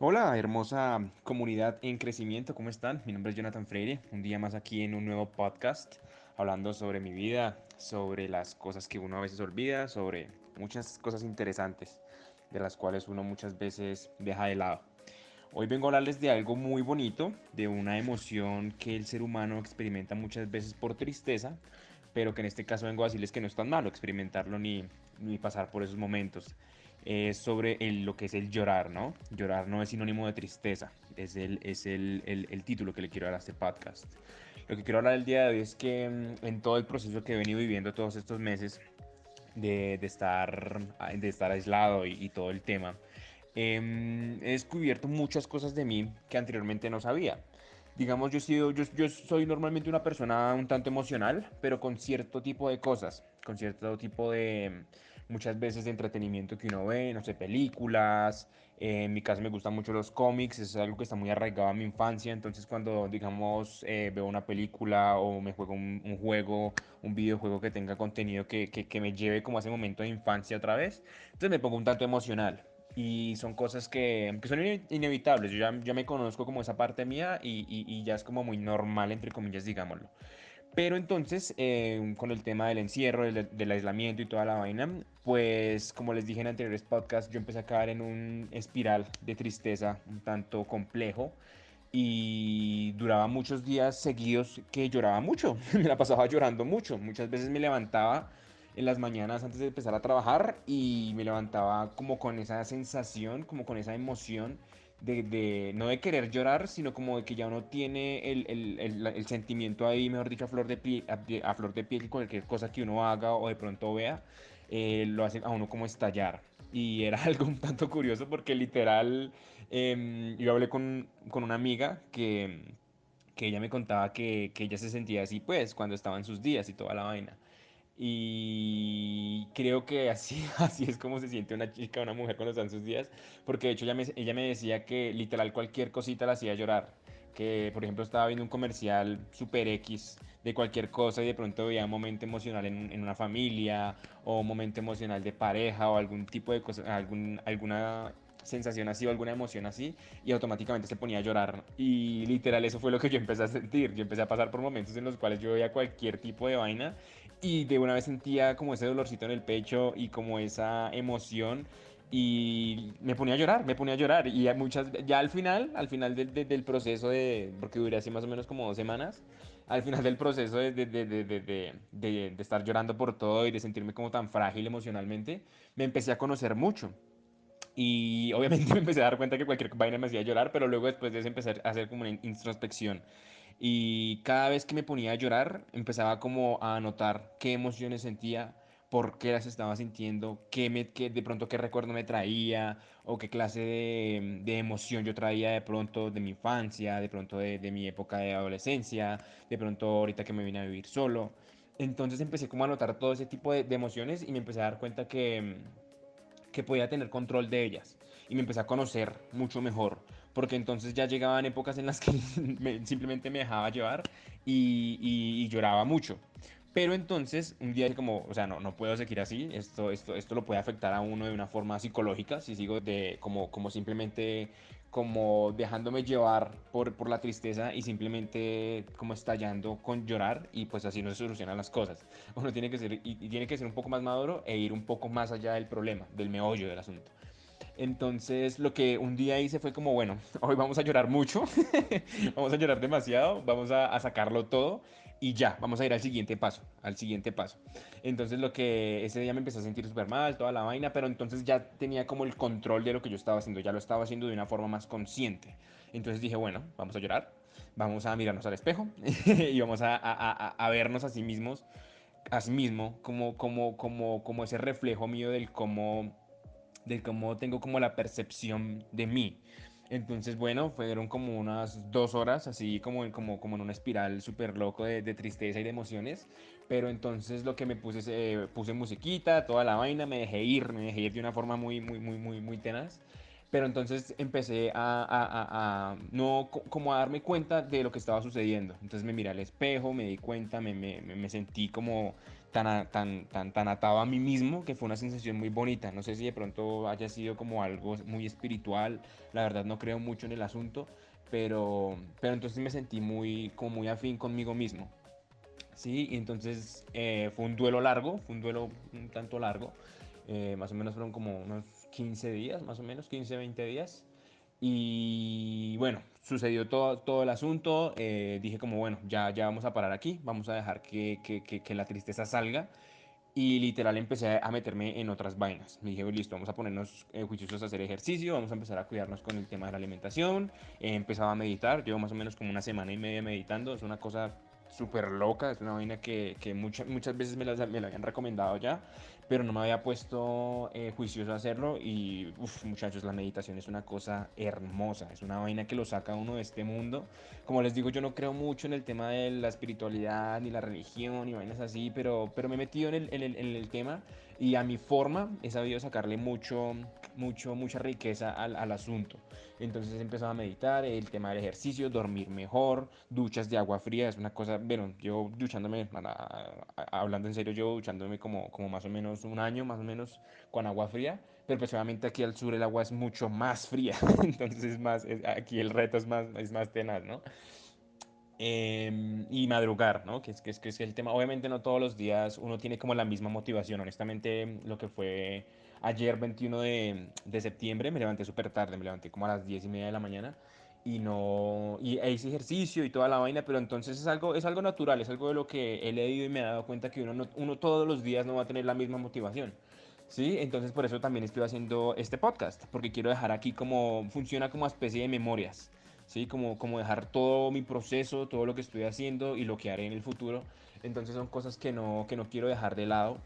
Hola, hermosa comunidad en crecimiento, ¿cómo están? Mi nombre es Jonathan Freire, un día más aquí en un nuevo podcast, hablando sobre mi vida, sobre las cosas que uno a veces olvida, sobre muchas cosas interesantes, de las cuales uno muchas veces deja de lado. Hoy vengo a hablarles de algo muy bonito, de una emoción que el ser humano experimenta muchas veces por tristeza, pero que en este caso vengo a decirles que no es tan malo experimentarlo ni pasar por esos momentos. Es sobre lo que es el llorar, ¿no? Llorar no es sinónimo de tristeza, es el título que le quiero dar a este podcast. Lo que quiero hablar el día de hoy es que en todo el proceso que he venido viviendo todos estos meses de estar aislado y todo el tema, he descubierto muchas cosas de mí que anteriormente no sabía. Digamos, yo soy normalmente una persona un tanto emocional, pero con cierto tipo de cosas, con cierto tipo de, muchas veces de entretenimiento que uno ve, no sé, películas. En mi caso me gustan mucho los cómics, es algo que está muy arraigado a mi infancia, entonces cuando, digamos, veo una película o me juego un juego, un videojuego que tenga contenido que me lleve como a ese momento de infancia otra vez, entonces me pongo un tanto emocional. Y son cosas que son inevitables. Yo ya me conozco como esa parte mía y ya es como muy normal, entre comillas, digámoslo. Pero entonces, con el tema del encierro, del aislamiento y toda la vaina, pues como les dije en anteriores podcasts, yo empecé a caer en un espiral de tristeza un tanto complejo y duraba muchos días seguidos que lloraba mucho, me la pasaba llorando mucho, muchas veces me levantaba en las mañanas antes de empezar a trabajar y me levantaba como con esa sensación, como con esa emoción no de querer llorar, sino como de que ya uno tiene el sentimiento ahí, mejor dicho, a flor de piel, a flor de piel, y cualquier cosa que uno haga o de pronto vea, lo hace a uno como estallar. Y era algo un tanto curioso porque literal, yo hablé con una amiga que ella me contaba que ella se sentía así pues cuando estaba en sus días y toda la vaina. Y creo que así, así es como se siente una chica, una mujer cuando está en sus días, porque de hecho ella me decía que literal cualquier cosita la hacía llorar. Que por ejemplo estaba viendo un comercial super X de cualquier cosa y de pronto veía un momento emocional en una familia o un momento emocional de pareja o algún tipo de cosa, alguna sensación así o alguna emoción así y automáticamente se ponía a llorar. Y literal eso fue lo que yo empecé a sentir. Yo empecé a pasar por momentos en los cuales yo veía cualquier tipo de vaina y de una vez sentía como ese dolorcito en el pecho y como esa emoción y me ponía a llorar, me ponía a llorar y ya al final del proceso porque duré así más o menos como 2 semanas, al final del proceso de estar llorando por todo y de sentirme como tan frágil emocionalmente, me empecé a conocer mucho. Y obviamente me empecé a dar cuenta que cualquier vaina me hacía llorar, pero luego después de eso empecé a hacer como una introspección. Y cada vez que me ponía a llorar, empezaba como a notar qué emociones sentía, por qué las estaba sintiendo, qué de pronto qué recuerdo me traía, o qué clase de emoción yo traía de pronto de mi infancia, de pronto de mi época de adolescencia, de pronto ahorita que me vine a vivir solo. Entonces empecé como a notar todo ese tipo de emociones y me empecé a dar cuenta que podía tener control de ellas y me empecé a conocer mucho mejor, porque entonces ya llegaban épocas en las que simplemente me dejaba llevar y lloraba mucho. Pero entonces un día dije como, o sea, no puedo seguir así, esto lo puede afectar a uno de una forma psicológica, si sigo como simplemente como dejándome llevar por la tristeza y simplemente como estallando con llorar y pues así no se solucionan las cosas. Uno tiene que ser, y tiene que ser un poco más maduro e ir un poco más allá del problema, del meollo del asunto. Entonces lo que un día hice fue como, bueno, hoy vamos a llorar mucho, vamos a llorar demasiado, vamos a sacarlo todo y ya, vamos a ir al siguiente paso, al siguiente paso. Entonces lo que ese día me empecé a sentir súper mal, toda la vaina, pero entonces ya tenía como el control de lo que yo estaba haciendo, ya lo estaba haciendo de una forma más consciente. Entonces dije, bueno, vamos a llorar, vamos a mirarnos al espejo y vamos a vernos a sí mismos, a sí mismo, como ese reflejo mío del cómo tengo como la percepción de mí. Entonces, bueno, fueron como unas 2 horas, así como en una espiral súper loco de tristeza y de emociones. Pero entonces lo que me puse, puse musiquita, toda la vaina, me dejé ir de una forma muy, muy, muy, muy, muy tenaz. Pero entonces empecé no, como a darme cuenta de lo que estaba sucediendo. Entonces me miré al espejo, me di cuenta, me sentí como tan atado a mí mismo, que fue una sensación muy bonita. No sé si de pronto haya sido como algo muy espiritual, la verdad no creo mucho en el asunto, pero entonces me sentí como muy afín conmigo mismo. Sí, y entonces fue un duelo largo, fue un duelo un tanto largo, más o menos fueron como unos 15 días, más o menos, 15 20 días. Y bueno, sucedió todo el asunto, dije como, bueno, ya vamos a parar aquí, vamos a dejar que la tristeza salga. Y literal empecé a meterme en otras vainas. Me dije, listo, vamos a ponernos juiciosos a hacer ejercicio, vamos a empezar a cuidarnos con el tema de la alimentación. Empezaba a meditar, llevo más o menos como una semana y media meditando. Es una cosa súper loca, es una vaina que muchas veces me la habían recomendado ya, pero no me había puesto juicioso a hacerlo. Y muchachos, la meditación es una cosa hermosa, es una vaina que lo saca a uno de este mundo. Como les digo, yo no creo mucho en el tema de la espiritualidad ni la religión y vainas así, pero me he metido en el tema y a mi forma he sabido sacarle mucha riqueza al asunto. Entonces he empezado a meditar, el tema del ejercicio, dormir mejor, duchas de agua fría, es una cosa, bueno, yo duchándome, hablando en serio, yo duchándome como más o menos un año, más o menos, con agua fría. Pero pues obviamente aquí al sur el agua es mucho más fría, entonces aquí el reto es más tenaz, ¿no? Y madrugar, ¿no? Que es el tema. Obviamente no todos los días uno tiene como la misma motivación. Honestamente, lo que fue ayer 21 de septiembre, me levanté súper tarde, me levanté como a las 10:30 de la mañana y no, y hice ejercicio y toda la vaina, pero entonces es algo natural, es algo de lo que he leído y me he dado cuenta que uno todos los días no va a tener la misma motivación. Sí, entonces por eso también estoy haciendo este podcast, porque quiero dejar aquí funciona como especie de memorias. ¿Sí? Como dejar todo mi proceso, todo lo que estoy haciendo y lo que haré en el futuro. Entonces son cosas que no quiero dejar de lado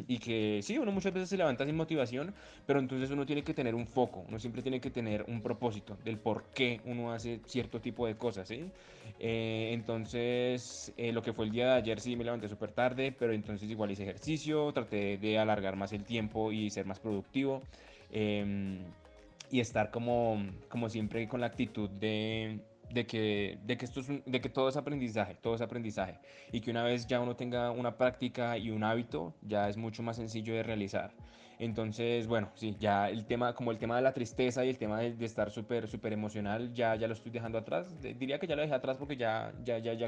y que sí, uno muchas veces se levanta sin motivación, pero entonces uno tiene que tener un foco, uno siempre tiene que tener un propósito del por qué uno hace cierto tipo de cosas, ¿sí? Entonces, lo que fue el día de ayer sí me levanté súper tarde, pero entonces igual hice ejercicio, traté de alargar más el tiempo y ser más productivo. em, y estar como siempre con la actitud de que todo es aprendizaje, todo es aprendizaje. Y que una vez ya uno tenga una práctica y un hábito, ya es mucho más sencillo de realizar. Entonces, bueno, sí, ya como el tema de la tristeza y el tema de estar súper, súper emocional, ya lo estoy dejando atrás. Diría que ya lo dejé atrás porque ya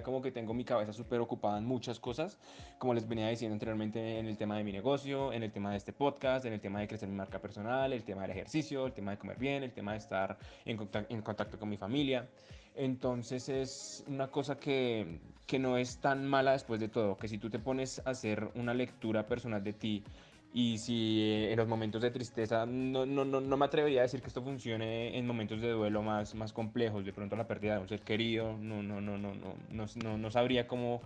como que tengo mi cabeza súper ocupada en muchas cosas, como les venía diciendo anteriormente, en el tema de mi negocio, en el tema de este podcast, en el tema de crecer mi marca personal, el tema del ejercicio, el tema de comer bien, el tema de estar en contacto con mi familia. Entonces es una cosa que no es tan mala después de todo, que si tú te pones a hacer una lectura personal de ti y si en los momentos de tristeza, no me atrevería a decir que esto funcione en momentos de duelo más complejos, de pronto la pérdida de un ser querido, no sabría cómo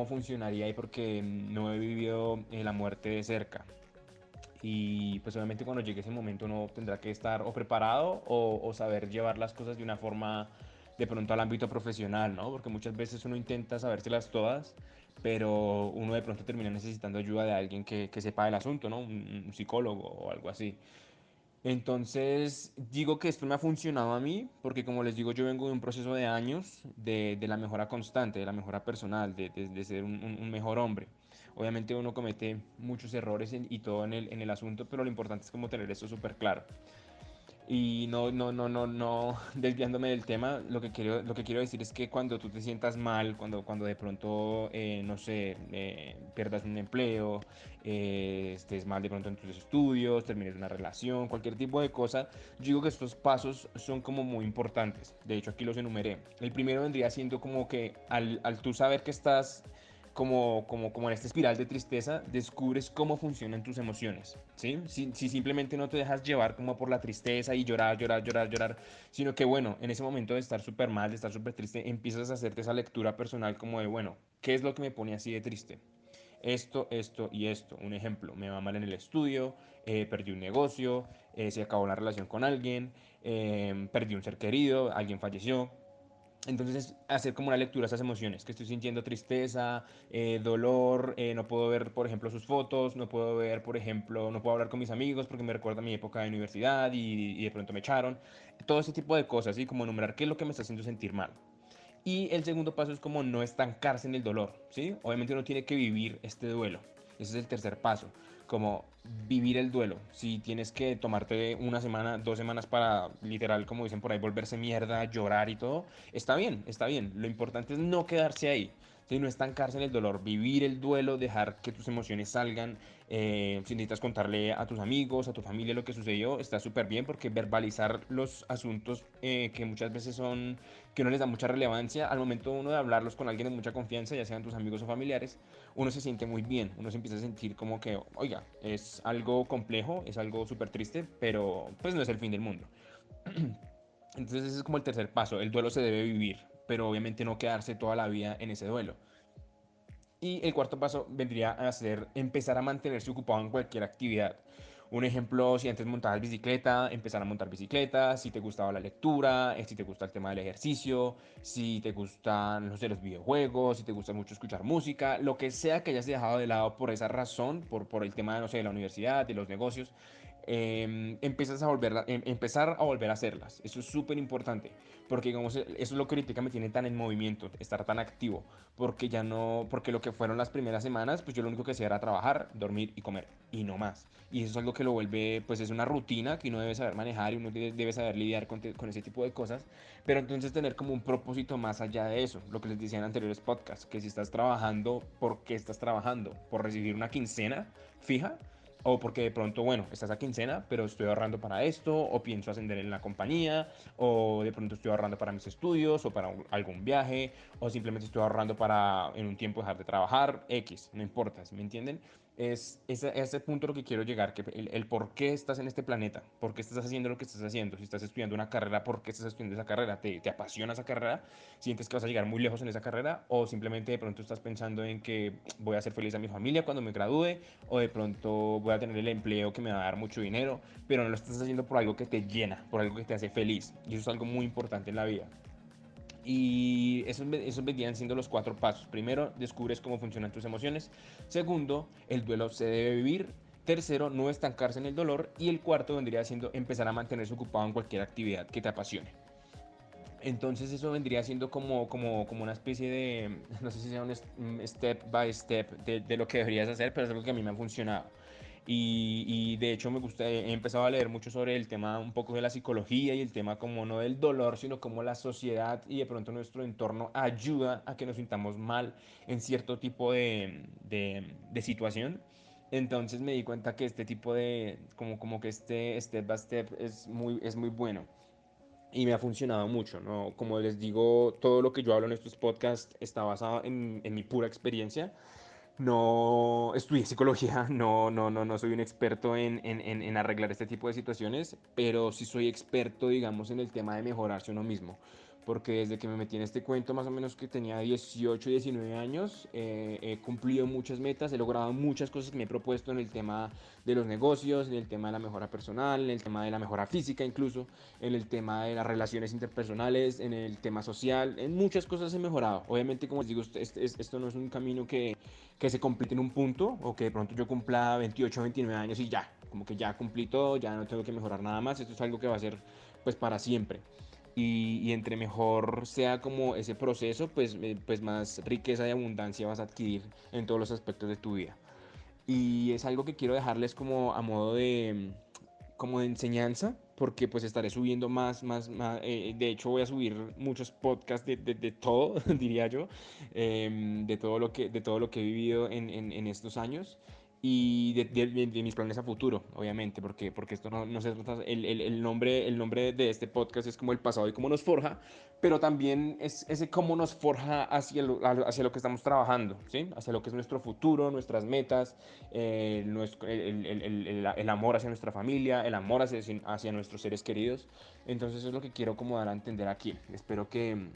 funcionaría ahí porque no he vivido la muerte de cerca. Y pues obviamente cuando llegue ese momento uno tendrá que estar o preparado o saber llevar las cosas de una forma de pronto al ámbito profesional, ¿no? Porque muchas veces uno intenta sabérselas todas, pero uno de pronto termina necesitando ayuda de alguien que sepa el asunto, ¿no? Un psicólogo o algo así. Entonces, digo que esto me ha funcionado a mí, porque como les digo, yo vengo de un proceso de años de la mejora constante, de la mejora personal, de ser un mejor hombre. Obviamente uno comete muchos errores y todo en el asunto, pero lo importante es como tener esto súper claro. Y no, desviándome del tema, lo que quiero decir es que cuando tú te sientas mal, cuando de pronto, no sé, pierdas un empleo, estés mal de pronto en tus estudios, termines una relación, cualquier tipo de cosa, yo digo que estos pasos son como muy importantes. De hecho, aquí los enumeré. El primero vendría siendo como que al tú saber que estás como en esta espiral de tristeza, descubres cómo funcionan tus emociones, ¿sí? Si simplemente no te dejas llevar como por la tristeza y llorar, llorar, llorar, llorar, sino que bueno, en ese momento de estar súper mal, de estar súper triste, empiezas a hacerte esa lectura personal como de, bueno, ¿qué es lo que me pone así de triste? Esto y esto. Un ejemplo, me va mal en el estudio, perdí un negocio, se acabó la relación con alguien, perdí un ser querido, alguien falleció. Entonces es hacer como una lectura de esas emociones, que estoy sintiendo tristeza, dolor, no puedo ver, por ejemplo, sus fotos, no puedo ver, por ejemplo, no puedo hablar con mis amigos porque me recuerda a mi época de universidad y de pronto me echaron. Todo ese tipo de cosas, ¿sí? Como enumerar qué es lo que me está haciendo sentir mal. Y el segundo paso es como no estancarse en el dolor, ¿sí? Obviamente uno tiene que vivir este duelo. Ese es el tercer paso, como vivir el duelo. Si tienes que tomarte una semana, 2 semanas para literal, como dicen por ahí, volverse mierda, llorar y todo, está bien, está bien. Lo importante es no quedarse ahí. Si no estancarse en el dolor, vivir el duelo, dejar que tus emociones salgan. Si necesitas contarle a tus amigos, a tu familia lo que sucedió, está súper bien porque verbalizar los asuntos que muchas veces son, que no les da mucha relevancia, al momento uno de hablarlos con alguien de mucha confianza, ya sean tus amigos o familiares, uno se siente muy bien, uno se empieza a sentir como que, oiga, es algo complejo, es algo súper triste, pero pues no es el fin del mundo. Entonces ese es como el tercer paso, el duelo se debe vivir, pero obviamente no quedarse toda la vida en ese duelo. Y el cuarto paso vendría a ser empezar a mantenerse ocupado en cualquier actividad. Un ejemplo, si antes montabas bicicleta, empezar a montar bicicleta, si te gustaba la lectura, si te gusta el tema del ejercicio, si te gustan, no sé, los videojuegos, si te gusta mucho escuchar música, lo que sea que hayas dejado de lado por esa razón, por el tema, no sé, de la universidad, de los negocios, empezar a volver a hacerlas. Eso es súper importante, porque digamos, eso es lo que ahorita me tiene tan en movimiento, estar tan activo, porque ya no, porque lo que fueron las primeras semanas, pues yo lo único que hacía era trabajar, dormir y comer, y no más. Y eso es algo que lo vuelve, pues es una rutina que uno debe saber manejar y uno debe saber lidiar con ese tipo de cosas, pero entonces tener como un propósito más allá de eso, lo que les decía en anteriores podcasts, que si estás trabajando, ¿por qué estás trabajando? ¿Por recibir una quincena fija? O porque de pronto, bueno, estás a quincena, pero estoy ahorrando para esto, o pienso ascender en la compañía, o de pronto estoy ahorrando para mis estudios, o para algún viaje, o simplemente estoy ahorrando para en un tiempo dejar de trabajar, X, no importa, ¿sí me entienden? Es ese punto lo que quiero llegar, que el por qué estás en este planeta, por qué estás haciendo lo que estás haciendo, si estás estudiando una carrera, por qué estás estudiando esa carrera, te apasiona esa carrera, sientes que vas a llegar muy lejos en esa carrera, o simplemente de pronto estás pensando en que voy a hacer feliz a mi familia cuando me gradúe, o de pronto voy a tener el empleo que me va a dar mucho dinero, pero no lo estás haciendo por algo que te llena, por algo que te hace feliz, y eso es algo muy importante en la vida. Y esos vendrían siendo los cuatro pasos. Primero, descubres cómo funcionan tus emociones. Segundo, el duelo se debe vivir. Tercero, no estancarse en el dolor. Y el cuarto vendría siendo empezar a mantenerse ocupado en cualquier actividad que te apasione. Entonces eso vendría siendo como una especie de, no sé si sea un step by step de lo que deberías hacer, pero es algo que a mí me ha funcionado. Y de hecho me gusta, he empezado a leer mucho sobre el tema un poco de la psicología y el tema como no del dolor, sino como la sociedad y de pronto nuestro entorno ayuda a que nos sintamos mal en cierto tipo de situación. Entonces me di cuenta que este tipo de, como que este step by step es muy bueno y me ha funcionado mucho, ¿no? Como les digo, todo lo que yo hablo en estos podcasts está basado en mi pura experiencia. No estudié psicología, no soy un experto en arreglar este tipo de situaciones, pero sí soy experto, digamos, en el tema de mejorarse uno mismo. Porque desde que me metí en este cuento, más o menos que tenía 18, 19 años, he cumplido muchas metas, he logrado muchas cosas que me he propuesto en el tema de los negocios, en el tema de la mejora personal, en el tema de la mejora física incluso, en el tema de las relaciones interpersonales, en el tema social, en muchas cosas he mejorado. Obviamente, como les digo, esto no es un camino que se complete en un punto o que de pronto yo cumpla 28 29 años y ya, como que ya cumplí todo, ya no tengo que mejorar nada más, esto es algo que va a ser pues para siempre. Y entre mejor sea como ese proceso, pues más riqueza y abundancia vas a adquirir en todos los aspectos de tu vida. Y es algo que quiero dejarles como a modo como de enseñanza, porque pues estaré subiendo de hecho voy a subir muchos podcasts de todo, diría yo, de todo lo que he vivido en estos años y de mis planes a futuro, obviamente, porque esto no se trata, el nombre de este podcast es como el pasado y cómo nos forja, pero también es ese cómo nos forja hacia lo que estamos trabajando, ¿sí? Hacia lo que es nuestro futuro, nuestras metas, el amor hacia nuestra familia, el amor hacia nuestros seres queridos. Entonces eso es lo que quiero como dar a entender aquí. Espero que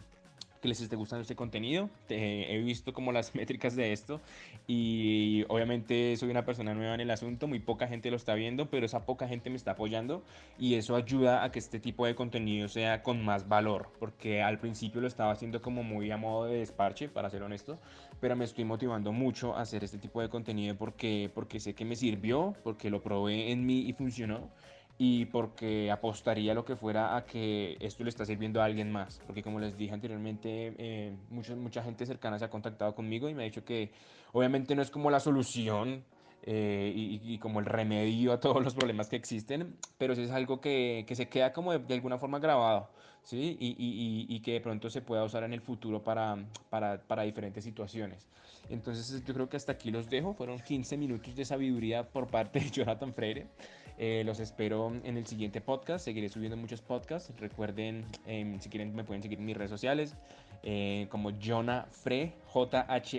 les esté gustando este contenido. He visto como las métricas de esto y obviamente soy una persona nueva en el asunto, muy poca gente lo está viendo, pero esa poca gente me está apoyando y eso ayuda a que este tipo de contenido sea con más valor, porque al principio lo estaba haciendo como muy a modo de desparche, para ser honesto, pero me estoy motivando mucho a hacer este tipo de contenido porque sé que me sirvió, porque lo probé en mí y funcionó y porque apostaría lo que fuera a que esto le está sirviendo a alguien más. Porque como les dije anteriormente, mucha gente cercana se ha contactado conmigo y me ha dicho que obviamente no es como la solución y como el remedio a todos los problemas que existen, pero sí es algo que se queda como de alguna forma grabado, ¿sí? Y que de pronto se pueda usar en el futuro para diferentes situaciones. Entonces yo creo que hasta aquí los dejo. Fueron 15 minutos de sabiduría por parte de Jonathan Freire. Los espero en el siguiente podcast. Seguiré subiendo muchos podcasts. Recuerden, si quieren, me pueden seguir en mis redes sociales como Jonafre, Jonafre.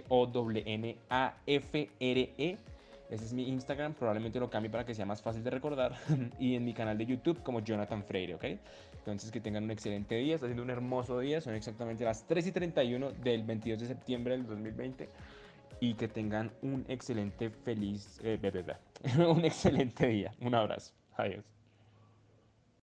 Ese es mi Instagram. Probablemente lo cambie para que sea más fácil de recordar. Y en mi canal de YouTube como Jonathan Freire, ¿ok? Entonces que tengan un excelente día. Está siendo un hermoso día. Son exactamente las 3:31 del 22 de septiembre del 2020 y que tengan un excelente un excelente día. Un abrazo. Adiós.